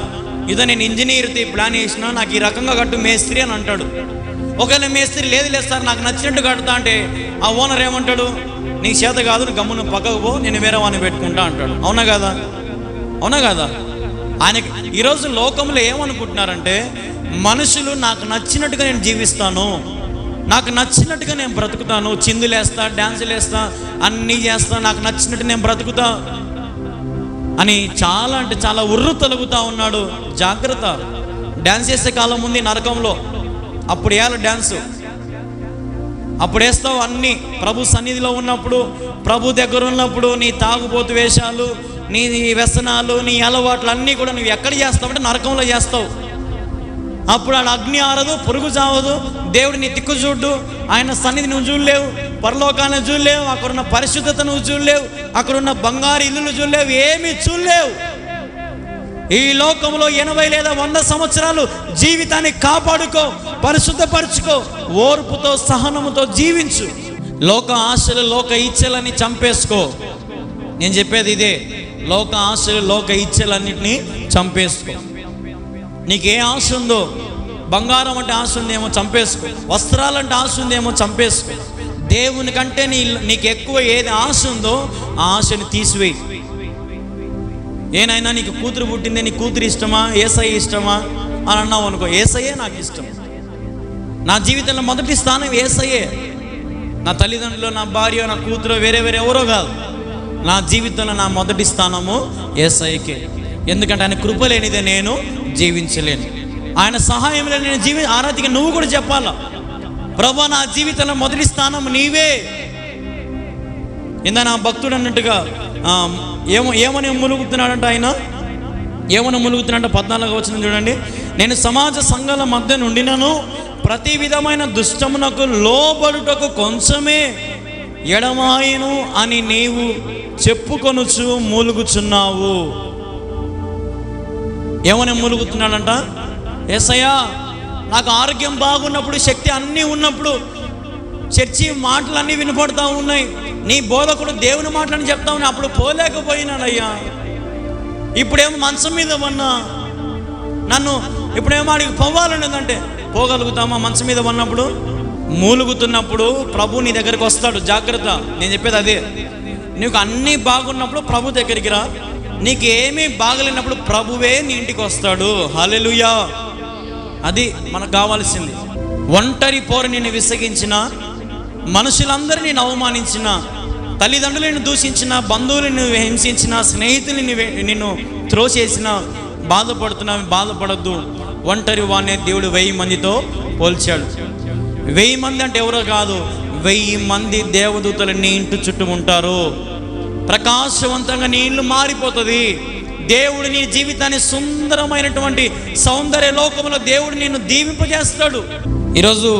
ఇదో నేను ఇంజనీర్ది ప్లాన్ వేసినా, నాకు ఈ రకంగా కట్టు మేస్త్రి అని అంటాడు. ఒకవేళ మేస్త్రి లేదు సార్ నాకు నచ్చినట్టు కడతా అంటే ఆ ఓనర్ ఏమంటాడు, నీకు చేత కాదు, నువ్వు గమ్మును పక్కకు పో, నేను వేరే వాడిని పెట్టుకుంటా అంటాడు. అవునా కదా? అవునా కదా? ఆయనకి ఈరోజు లోకంలో ఏమనుకుంటున్నారంటే, మనుషులు నాకు నచ్చినట్టుగా నేను జీవిస్తాను, నాకు నచ్చినట్టుగా నేను బ్రతుకుతాను, చిందులేస్తా, డ్యాన్సులు వేస్తా, అన్నీ చేస్తా, నాకు నచ్చినట్టు నేను బ్రతుకుతా అని చాలా అంటే చాలా ఉర్రు తొలుగుతూ ఉన్నాడు. జాగ్రత్త. డ్యాన్స్ చేసే కాలం ఉంది నరకంలో. అప్పుడు వేయాలి డ్యాన్సు, అప్పుడు వేస్తావు అన్నీ. ప్రభు సన్నిధిలో ఉన్నప్పుడు, ప్రభు దగ్గర ఉన్నప్పుడు నీ తాగుబోతు వేషాలు, నీ వ్యసనాలు, నీ అలవాట్లు అన్నీ కూడా నువ్వు ఎక్కడ చేస్తావు అంటే నరకంలో చేస్తావు. అప్పుడు ఆడ అగ్ని ఆరదు, పొరుగు చావదు, దేవుడు నీ దిక్కు చూడ్డు, ఆయన సన్నిధి నువ్వు చూడలేవు, పరలోకాన్ని చూడలేవు, అక్కడున్న పరిశుద్ధత నువ్వు చూడలేవు, అక్కడున్న బంగారు ఇల్లులు చూడలేవు, ఏమీ చూడలేవు. ఈ లోకంలో 80 లేదా 100 సంవత్సరాలు జీవితాన్ని కాపాడుకో, పరిశుద్ధపరచుకో, ఓర్పుతో సహనముతో జీవించు. లోక ఆశలు, లోక ఇచ్చలని చంపేసుకో. నేను చెప్పేది ఇదే, లోక ఆశలు, లోక ఇచ్చలన్నింటినీ చంపేసుకో. నీకే ఆశ ఉందో, బంగారం అంటే ఆశ ఉందేమో చంపేసుకో, వస్త్రాలంటే ఆశ ఉందేమో చంపేసుకో. దేవుని కంటే నీకు ఎక్కువ ఏది ఆశ ఉందో ఆ ఆశని తీసివేయి. ఏనైనా నీకు కూతురు పుట్టిందే, నీ కూతురు ఇష్టమా, యేసయ్య ఇష్టమా అని అన్నావు అనుకో, యేసయ్యే నాకు ఇష్టం. నా జీవితంలో మొదటి స్థానం యేసయ్యే. నా తల్లిదండ్రులు, నా భార్య, నా కూతురు వేరే ఎవరో కాదు. నా జీవితంలో నా మొదటి స్థానము యేసయ్యకే. ఎందుకంటే ఆయన కృప లేనిదే నేను జీవించలేను, ఆయన సహాయం లేని నేను ఆరాధిక. నువ్వు కూడా చెప్పాలా, ప్రభు నా జీవితంలో మొదటి స్థానం నీవే. ఇందా నా భక్తుడు అన్నట్టుగా ఏమని ములుగుతున్నాడంట ఆయన, ఏమని ములుగుతున్నాడంట 14వ వచనం చూడండి. నేను సమాజ సంఘాల మధ్య నుండినను ప్రతి విధమైన దుష్టమునకు లోబడుటకు కొంచెమే ఎడమాయను అని నీవు చెప్పుకొనుచు మూలుగుచున్నావు. ఏమని మూలుగుతున్నాడంట? యేసయ్యా, నాకు ఆరోగ్యం బాగున్నప్పుడు, శక్తి అన్నీ ఉన్నప్పుడు, చర్చి మాటలన్నీ వినపడతా ఉన్నాయి, నీ బోధకుడు దేవుని మాటలని చెప్తా ఉన్నా, అప్పుడు పోలేకపోయినాడయ్యా. ఇప్పుడేమో మంచం మీద ఉన్నా, నన్ను ఇప్పుడేమో అడిగి పోవాలనేదంటే పోగలుగుతామా? మంచం మీద ఉన్నప్పుడు, మూలుగుతున్నప్పుడు ప్రభు నీ దగ్గరికి వస్తాడు. జాగ్రత్త, నేను చెప్పేది అదే. నీకు అన్నీ బాగున్నప్పుడు ప్రభు దగ్గరికి రా, నీకు ఏమీ బాగలేనప్పుడు ప్రభువే నీ ఇంటికి వస్తాడు. హల్లెలూయా. అది మనకు కావాల్సింది. ఒంటరి పోరు నిన్ను విసిగించిన, మనుషులందరూ నేను అవమానించిన, తల్లిదండ్రులను దూషించిన, బంధువులను హింసించిన, స్నేహితులని నిన్ను త్రోసేసిన, బాధపడద్దు. ఒంటరి వాడిని దేవుడు 1000 మందితో పోల్చాడు. 1000 మంది అంటే ఎవరో కాదు, 1000 మంది దేవదూతలు నీ ఇంటి చుట్టూ ఉంటారు. ప్రకాశవంతంగా నీ ఇల్లు మారిపోతుంది. దేవుడు నీ జీవితాన్ని సుందరమైనటువంటి సౌందర్య లోకంలో దేవుడు నిన్ను దీవింపజేస్తాడు. ఈరోజు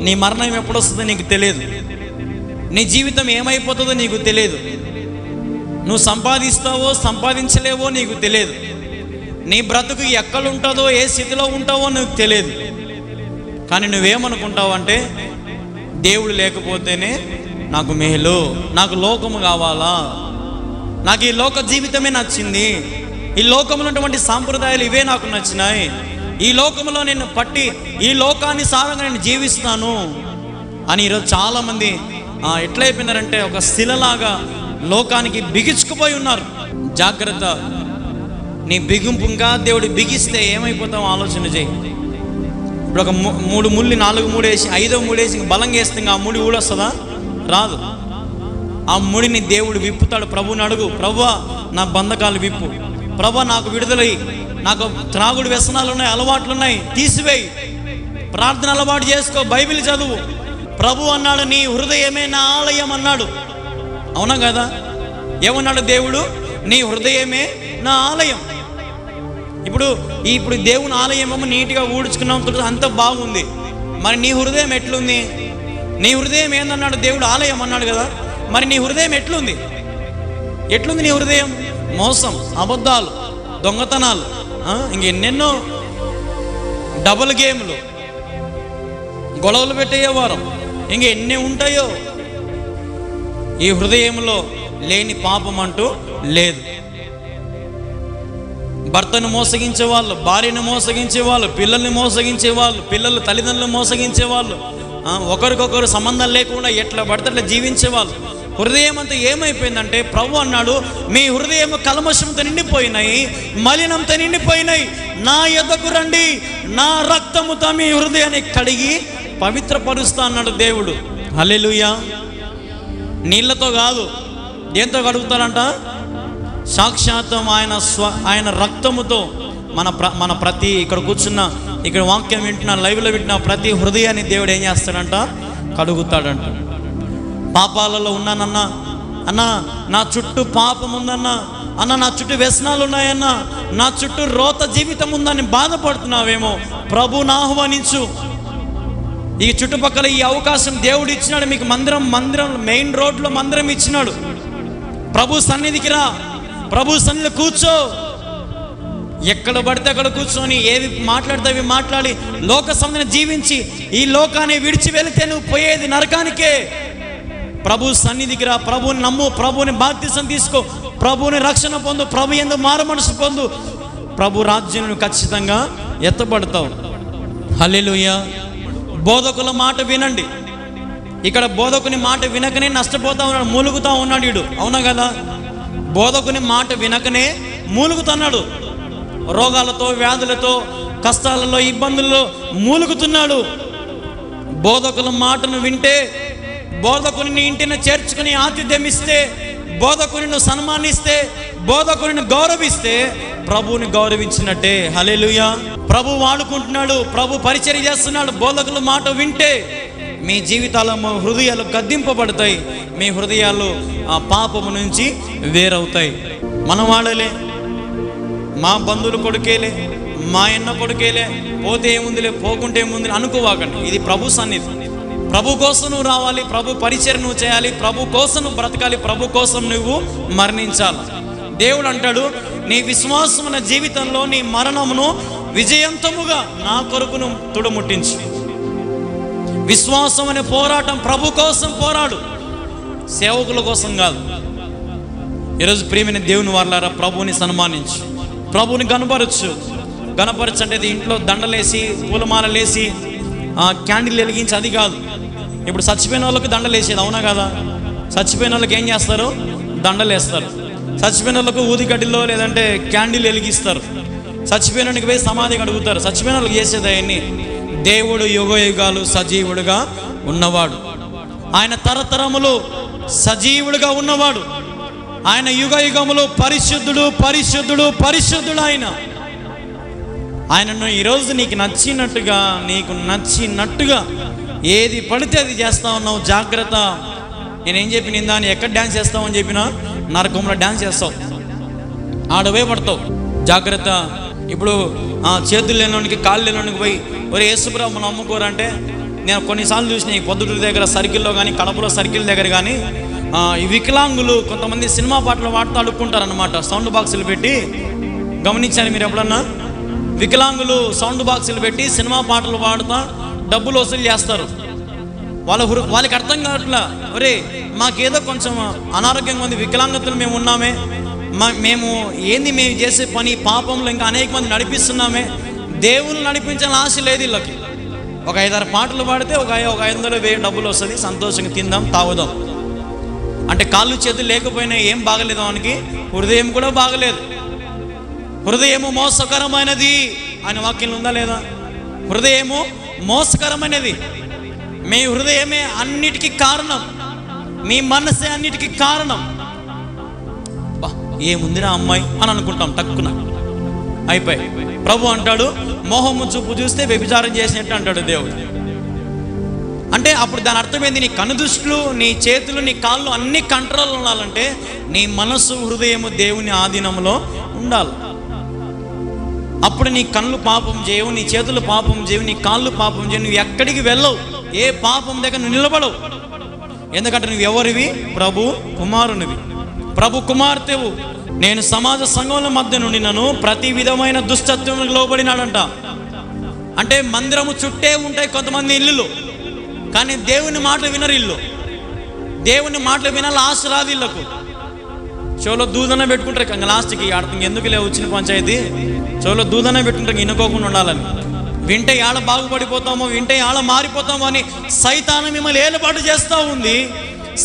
నీ మరణం ఎప్పుడు వస్తుందో నీకు తెలియదు, నీ జీవితం ఏమైపోతుందో నీకు తెలియదు, నువ్వు సంపాదిస్తావో సంపాదించలేవో నీకు తెలియదు, నీ బ్రతుకు ఎక్కడుంటుందో ఏ స్థితిలో ఉంటావో నీకు తెలియదు. కానీ నువ్వేమనుకుంటావు అంటే, దేవుడు లేకపోతేనే నాకు మేలు, నాకు లోకము కావాలా, నాకు ఈ లోక జీవితమే నచ్చింది, ఈ లోకంలో ఉన్నటువంటి సాంప్రదాయాలు ఇవే నాకు నచ్చినాయి, ఈ లోకంలో నేను పట్టి ఈ లోకాన్ని సారంగా నేను జీవిస్తాను అని ఈరోజు చాలామంది ఎట్లయిపోయినారంటే ఒక శిలలాగా లోకానికి బిగించుకుపోయి ఉన్నారు. జాగ్రత్త, నీ బిగింపు ఇంకా దేవుడు బిగిస్తే ఏమైపోతావు ఆలోచన చేయి. ఇప్పుడు ఒక 3 ముళ్ళు 4 ముళ్ళు వేసి 5వ ముళ్ళు వేసి బలంగా వేస్తే ఇంకా ఆ ముడి ఊడొస్తుందా? రాదు. ఆ ముడిని దేవుడు విప్పుతాడు. ప్రభుని అడుగు, ప్రభువా నా బంధకాలు విప్పు, ప్రభువా నాకు విడుదలయ్యి, నాకు త్రాగుడు వ్యసనాలు ఉన్నాయి, అలవాట్లు ఉన్నాయి, తీసివేయి, ప్రార్థన అలవాటు చేసుకో, బైబిల్ చదువు. ప్రభు అన్నాడు, నీ హృదయమే నా ఆలయం అన్నాడు. అవునా కదా? ఏమన్నాడు దేవుడు? నీ హృదయమే నా ఆలయం. ఇప్పుడు దేవుని ఆలయం ఏమో నీట్గా ఊడ్చుకున్నాం, అంత బాగుంది. మరి నీ హృదయం ఎట్లుంది? నీ హృదయం ఏందన్నాడు దేవుడు? ఆలయం అన్నాడు కదా. మరి నీ హృదయం ఎట్లుంది? నీ హృదయం? మోసం, అబద్ధాలు, దొంగతనాలు, ఇంకెన్నెన్నో డబుల్ గేమ్లు, గొడవలు పెట్టేవారు, ఇంకెన్ని ఉంటాయో. ఈ హృదయంలో లేని పాపం అంటూ లేదు. భర్తను మోసగించే వాళ్ళు, భార్యను మోసగించే వాళ్ళు, పిల్లల్ని మోసగించే వాళ్ళు, పిల్లలు తల్లిదండ్రులను మోసగించే వాళ్ళు, ఒకరికొకరు సంబంధం లేకుండా ఎట్లా పడితే అట్లా జీవించే వాళ్ళు. హృదయం అంతా ఏమైపోయిందంటే, ప్రభు అన్నాడు, మీ హృదయం కల్మషంతో నిండిపోయినాయి, మలినంతో నిండిపోయినాయి, నా యొద్దకు రండి, నా రక్తముతో మీ హృదయాన్ని కడిగి పవిత్రపరుస్తా అన్నాడు దేవుడు. హల్లెలూయా. నీళ్లతో కాదు, దేంతో కడుగుతాడంట? సాక్షాత్తం ఆయన రక్తముతో మన ప్రతి ఇక్కడ కూర్చున్న, ఇక్కడ వాక్యం వింటున్న, లైవ్లో వింటున్న ప్రతి హృదయాన్ని దేవుడు ఏం చేస్తాడంట? కడుగుతాడంట. పాపాలలో ఉన్నానన్నా, అన్నా నా చుట్టూ పాపం ఉందన్నా, అన్న నా చుట్టూ వ్యసనాలు ఉన్నాయన్నా, నా చుట్టూ రోత జీవితం ఉందని బాధపడుతున్నావేమో, ప్రభువుని ఆహ్వానించు. ఈ చుట్టుపక్కల ఈ అవకాశం దేవుడు ఇచ్చినాడు మీకు. మందిరం మెయిన్ రోడ్లో మందిరం ఇచ్చినాడు. ప్రభు సన్నిధికి రా, ప్రభు సన్నిధిలో కూర్చో. ఎక్కడ పడితే అక్కడ కూర్చొని ఏవి మాట్లాడితే అవి మాట్లాడి లోక సంబంధం జీవించి ఈ లోకాన్ని విడిచి వెళితే నువ్వు పోయేది నరకానికే. ప్రభు సన్నిధికి రా, ప్రభుని నమ్ము, ప్రభుని బాప్తిసం తీసుకో, ప్రభుని రక్షణ పొందు, ప్రభు యందు మారు మనసు పొందు. ప్రభు రాజ్యం ఖచ్చితంగా ఎత్తబడతావు. హల్లెలూయా. బోధకుల మాట వినండి. ఇక్కడ బోధకుని మాట వినకనే నష్టపోతా ఉన్నాడు, మూలుగుతా ఉన్నాడు వీడు. అవునా కదా? బోధకుని మాట వినకనే మూలుగుతున్నాడు. రోగాలతో, వ్యాధులతో, కష్టాలలో, ఇబ్బందుల్లో మూలుగుతున్నాడు. బోధకుల మాటను వింటే, బోధకుని ఇంటిని చేర్చుకుని ఆతిథ్యం ఇస్తే, బోధకుని సన్మానిస్తే, బోధకుని గౌరవిస్తే ప్రభువుని గౌరవించినట్టే. హల్లెలూయా. ప్రభు వాడుకుంటున్నాడు, ప్రభు పరిచర్య చేస్తున్నాడు. బోధకుల మాట వింటే మీ జీవితాలలో హృదయాలు గద్దింపబడతాయి, మీ హృదయాలు ఆ పాపము నుంచి వేరవుతాయి. మన వాళ్ళలే, మా బంధువుల కొడుకేలే, మా అన్న కొడుకేలే, పోతే ఏముందిలే, పోకుంటే ఏముంది అనుకోవాకండి. ఇది ప్రభు సన్నిధి. ప్రభు కోసం నువ్వు రావాలి, ప్రభు పరిచర్య నువ్వు చేయాలి, ప్రభు కోసం నువ్వు బ్రతకాలి, ప్రభు కోసం నువ్వు మరణించాలి. దేవుడు అంటాడు, నీ విశ్వాసమున్న జీవితంలో నీ మరణమును విజయంతముగా నా కొరకును తుడముట్టించి. విశ్వాసం అనే పోరాటం ప్రభు కోసం పోరాడు, సేవకుల కోసం కాదు. ఈరోజు ప్రియమైన దేవుని వారలారా, ప్రభువుని సన్మానించు, ప్రభువుని గణపరచంటే ఇంట్లో దండలేసి పూలమాలలేసి క్యాండిల్ వెలిగించి అది కాదు. ఇప్పుడు చచ్చిపోయిన వాళ్ళకి దండలు వేసేది, అవునా కదా? చచ్చిపోయిన వాళ్ళకి ఏం చేస్తారు? దండలు వేస్తారు. చచ్చిపోయిన వాళ్ళకు ఊదిగడ్డిలో లేదంటే క్యాండిల్ వెలిగిస్తారు. చచ్చిపోయినకి పోయి సమాధికి అడుగుతారు. చచ్చిపోయిన వాళ్ళకి చేసేది అవన్నీ. దేవుడు యుగయుగాలు సజీవుడుగా ఉన్నవాడు, ఆయన తరతరములు సజీవుడుగా ఉన్నవాడు, ఆయన యుగయుగములు పరిశుద్ధుడు పరిశుద్ధుడు పరిశుద్ధుడు. ఆయనను ఈరోజు నీకు నచ్చినట్టుగా ఏది పడితే అది చేస్తా ఉన్నావు. జాగ్రత్త. నేనేం చెప్పిన దాన్ని ఎక్కడ డ్యాన్స్ చేస్తావు అని చెప్పినా, నరకంలో డ్యాన్స్ చేస్తావు, ఆడవే పడతావు. జాగ్రత్త. ఇప్పుడు చేతులు లేనోనికి కాళ్ళు లేనోనికి పోయి ఒరే యేసుప్రభు మనం నమ్ముకోరంటే, నేను కొన్నిసార్లు చూసిన ఈ పొద్దుటూరు దగ్గర సర్కిల్లో కానీ కడపలో సర్కిల్ దగ్గర కానీ ఈ వికలాంగులు కొంతమంది సినిమా పాటలు పాడుతూ అడుక్కుంటారు అన్నమాట, సౌండ్ బాక్సులు పెట్టి. గమనించాను మీరు ఎప్పుడన్నా? వికలాంగులు సౌండ్ బాక్సులు పెట్టి సినిమా పాటలు పాడుతూ డబ్బులు వసూలు చేస్తారు. వాళ్ళకి అర్థం కావట్లా, ఒరే మాకేదో కొంచెం అనారోగ్యంగా ఉంది, వికలాంగతలు మేము ఉన్నామే, మేము చేసే పని పాపంలో ఇంకా అనేక మంది నడిపిస్తున్నామే, దేవుని నడిపించాలని ఆశ లేదు వీళ్ళకి. ఒక 5-6 పాటలు పాడితే ఒక 500-1000 డబ్బులు వస్తుంది, సంతోషంగా తిందాం తాగుదాం. అంటే కాళ్ళు చేతులు లేకపోయినా ఏం బాగలేదు, వానికి హృదయం కూడా బాగలేదు. హృదయము మోసకరమైనది ఆయన వాక్యం ఉందా లేదా? హృదయము మోసకరమైనది. మీ హృదయమే అన్నిటికీ కారణం, మీ మనసే అన్నిటికీ కారణం. ఏముందిరా అమ్మాయి అని అనుకుంటాం, టక్కున అయిపోయి. ప్రభు అంటాడు, మోహము చూపు చూస్తే వ్యభిచారం చేసినట్టు అంటాడు దేవుడు. అంటే అప్పుడు దాని అర్థం ఏంది? నీ కనుదృష్టిలు, నీ చేతులు, నీ కాళ్ళు అన్ని కంట్రోల్ ఉండాలంటే నీ మనసు హృదయము దేవుని ఆధీనంలో ఉండాలి. అప్పుడు నీ కళ్ళు పాపం చేయవు, నీ చేతులు పాపం చేయవు, నీ కాళ్ళు పాపం చేయవు, నువ్వు ఎక్కడికి వెళ్ళవు, ఏ పాపం దగ్గర నువ్వు నిలబడవు. ఎందుకంటే నువ్వు ఎవరివి? ప్రభు కుమారునివి, ప్రభు కుమార్తెవు. నేను సమాజ సంఘముల మధ్య నుండి నన్ను ప్రతి విధమైన దుష్టత్వం లోబడినాడంట. అంటే మందిరము చుట్టే ఉంటాయి కొంతమంది ఇల్లులు, కానీ దేవుని మాటలు వినరు. ఇల్లు దేవుని మాటలు వినాలి ఆశ రాదు ఇళ్ళకు. చెవులో దూదన పెట్టుకుంటారు, ఇంకా లాస్ట్కి ఎందుకు లేవు వచ్చిన పంచాయతీ, చెవులో దూదన పెట్టుకుంటారు ఇనుకోకుండా ఉండాలని. వింటే ఆడ బాగుపడిపోతామో, వింటే ఆడ మారిపోతామో అని సైతాను మిమ్మల్ని ఏలుబాటు చేస్తూ ఉంది.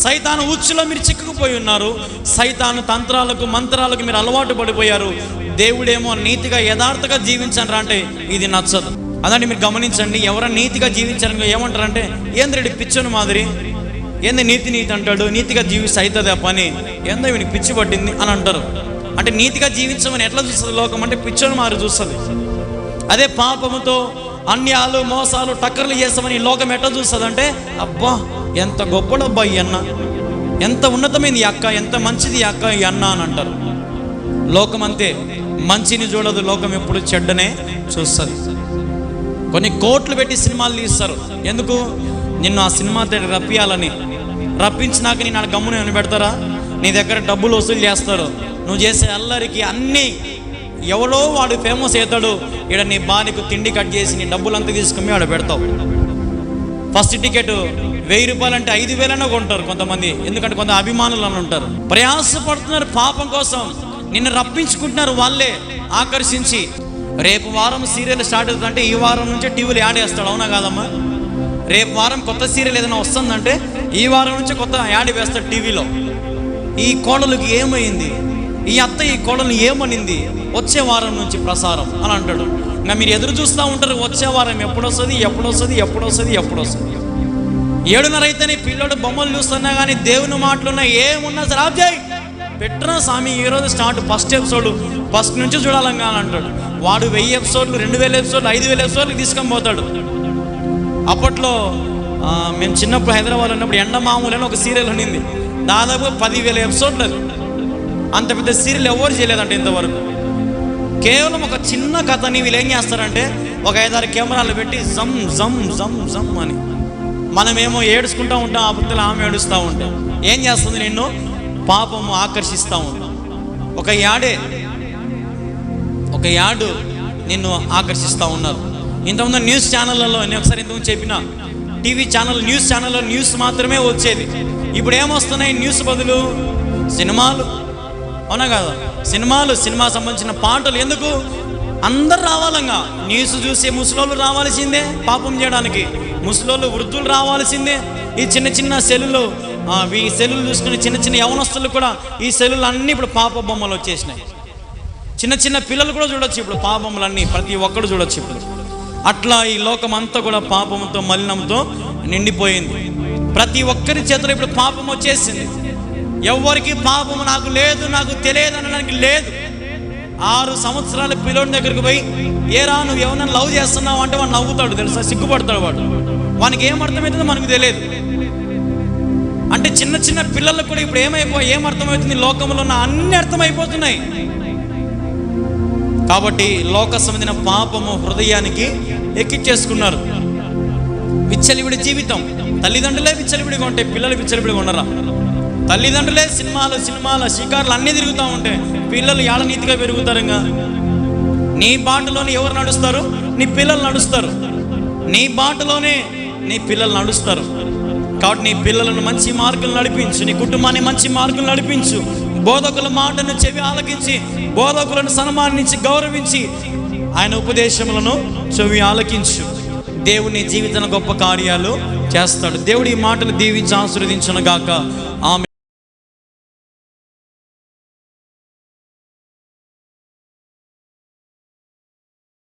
సైతాను ఉచ్చులో మీరు చిక్కుకుపోయి ఉన్నారు. సైతాను తంత్రాలకు మంత్రాలకు మీరు అలవాటు పడిపోయారు. దేవుడేమో నీతిగా యథార్థంగా జీవించండి అంటే ఇది నచ్చదు. అదంటే మీరు గమనించండి, ఎవరైనా నీతిగా జీవించారని ఏమంటారంటే, ఏంద్రెడ్డి పిచ్చను మాదిరి, ఏంది నీతి అంటాడు, నీతిగా జీవిస్తే అవుతుంది ఆ పని, ఏందో వీడికి పిచ్చి పట్టింది అని అంటారు. అంటే నీతిగా జీవించమని ఎట్లా చూస్తుంది లోకం అంటే పిచ్చను మారి చూస్తుంది. అదే పాపముతో అన్యాలు మోసాలు టక్కర్లు చేస్తామని ఈ లోకం ఎట్లా చూస్తుంది అంటే, అబ్బా ఎంత గొప్పడబ్బా ఈ అన్న, ఎంత ఉన్నతమైంది ఈ అక్క, ఎంత మంచిది ఈ అక్క ఈ అన్న అని అంటారు. లోకం అంతే, మంచిని చూడదు, లోకం ఎప్పుడు చెడ్డనే చూస్తుంది. కొన్ని కోట్లు పెట్టి సినిమాలు తీస్తారు. ఎందుకు? నిన్ను ఆ సినిమా థియేటర్ రప్పియాలని. రప్పించినాక నేను ఆడ గమ్మున పెడతారా? నీ దగ్గర డబ్బులు వసూలు చేస్తారు. నువ్వు చేసే అల్లరికి అన్నీ ఎవడో వాడు ఫేమస్ అవుతాడు. ఇక్కడ నీ భార్యకు తిండి కట్ చేసి నీ డబ్బులంతా తీసుకుని ఆడ పెడతావు. ఫస్ట్ టికెట్ 1000 రూపాయలు అంటే 5000 కొంటారు కొంతమంది, ఎందుకంటే కొంత అభిమానులు అని ఉంటారు. ప్రయాసపడుతున్నారు పాపం కోసం, నిన్ను రప్పించుకుంటున్నారు వాళ్ళే ఆకర్షించి. రేపు వారం సీరియల్ స్టార్ట్ అవుతుందంటే ఈ వారం నుంచే టీవీలు యాడ్ వేస్తాడు, అవునా కాదమ్మా? రేపు వారం కొత్త సీరియల్ ఏదైనా వస్తుందంటే ఈ వారం నుంచే కొత్త యాడ్ వేస్తాడు టీవీలో. ఈ కోడలికి ఏమైంది, ఈ అత్త ఈ కోడలు ఏమనింది, వచ్చే వారం నుంచి ప్రసారం అని అంటాడు. ఇంకా మీరు ఎదురు చూస్తూ ఉంటారు, వచ్చే వారం ఎప్పుడు వస్తుంది 7:30 అయితేనే పిల్లడు బొమ్మలు చూస్తున్నా కానీ దేవుని మాటలున్నా ఏమున్నా సరే ఆబ్జాయ్ పెట్టరా స్వామి, ఈరోజు స్టార్ట్ ఫస్ట్ ఎపిసోడ్ ఫస్ట్ నుంచి చూడాలంగా అని అంటాడు. వాడు 1000 ఎపిసోడ్లు 2000 ఎపిసోడ్లు 5000 ఎపిసోడ్లు తీసుకొని పోతాడు. అప్పట్లో మేము చిన్నప్పుడు హైదరాబాద్ ఉన్నప్పుడు ఎండమామూలు అని ఒక సీరియల్ ఉండింది, దాదాపు 10,000 ఎపిసోడ్లు. అంత పెద్ద సీరియల్ ఎవరు చేయలేదంటే ఇంతవరకు. కేవలం ఒక చిన్న కథని వీళ్ళు ఏం చేస్తారంటే ఒక 5-6 కెమెరాలు పెట్టి జమ్ జమ్ జమ్ జమ్ అని, మనమేమో ఏడుచుకుంటూ ఉంటాం, ఆ బుద్ధలు ఆమె ఏడుస్తూ ఉంటాం. ఏం చేస్తుంది? నిన్ను పాపము ఆకర్షిస్తూ ఉంటాం. ఒక యాడ్ నిన్ను ఆకర్షిస్తూ ఉన్నారు. ఇంతకుముందు న్యూస్ ఛానళ్ళలో నేను ఒకసారి ఇంతకుముందు చెప్పిన టీవీ ఛానల్ న్యూస్ ఛానల్లో న్యూస్ మాత్రమే వచ్చేది. ఇప్పుడు ఏమొస్తున్నాయి? న్యూస్ బదులు సినిమాలు. అవునా కదా? సినిమా సంబంధించిన పాటలు. ఎందుకు? అందరు రావాలంగా. న్యూస్ చూసే ముసలోళ్ళు రావాల్సిందే పాపం చేయడానికి, ముసలోళ్ళు వృద్ధులు రావాల్సిందే. ఈ చిన్న సెల్లులు, ఈ సెల్లులు చూసుకుని చిన్న యవనస్తులు కూడా ఈ సెల్లులు అన్నీ ఇప్పుడు పాప బొమ్మలు వచ్చేసినాయి. చిన్న పిల్లలు కూడా చూడొచ్చు ఇప్పుడు పాప బొమ్మలన్నీ, ప్రతి ఒక్కరు చూడొచ్చు ఇప్పుడు. అట్లా ఈ లోకం అంతా కూడా పాపంతో మలినంతో నిండిపోయింది. ప్రతి ఒక్కరి చేతిలో ఇప్పుడు పాపం వచ్చేసింది. ఎవరికి పాపము నాకు లేదు, నాకు తెలియదు అనడానికి లేదు. 6 సంవత్సరాల పిల్లోడి దగ్గరికి పోయి, ఏరా నువ్వు ఎవరైనా లవ్ చేస్తున్నావు అంటే వాడు నవ్వుతాడు, తెలుసా? సిగ్గుపడతాడు వాడు. వానికి ఏం అర్థమవుతుందో మనకు తెలియదు. అంటే చిన్న పిల్లలకు కూడా ఇప్పుడు ఏమర్థమవుతుంది? లోకంలో ఉన్న అన్ని అర్థమైపోతున్నాయి. కాబట్టి లోక సంబంధించిన పాపము హృదయానికి ఎక్కించేసుకున్నారు. విచ్చలివిడి జీవితం. తల్లిదండ్రులే విచ్చలివిడిగా ఉంటే పిల్లలు విచ్చలివిడిగా ఉండరా? తల్లిదండ్రులే సినిమాలు షికార్లు అన్నీ తిరుగుతూ ఉంటే పిల్లలు ఏడనీతిగా పెరుగుతారు. ఇంకా నీ బాటలోనే ఎవరు నడుస్తారు? నీ పిల్లలు నడుస్తారు. నీ బాటలోనే నీ పిల్లలు నడుస్తారు. కాబట్టి నీ పిల్లలను మంచి మార్గంలో నడిపించు, నీ కుటుంబాన్ని మంచి మార్గంలో నడిపించు. బోధకుల మాటను చెవి ఆలకించి, బోధకులను సన్మానించి గౌరవించి, ఆయన ఉపదేశములను చెవి ఆలకించు. దేవుని జీవితంలో గొప్ప కార్యాలు చేస్తాడు. దేవుడి ఈ మాటలు దీవించి ఆశీర్వదించును గాక. ఆమేన్.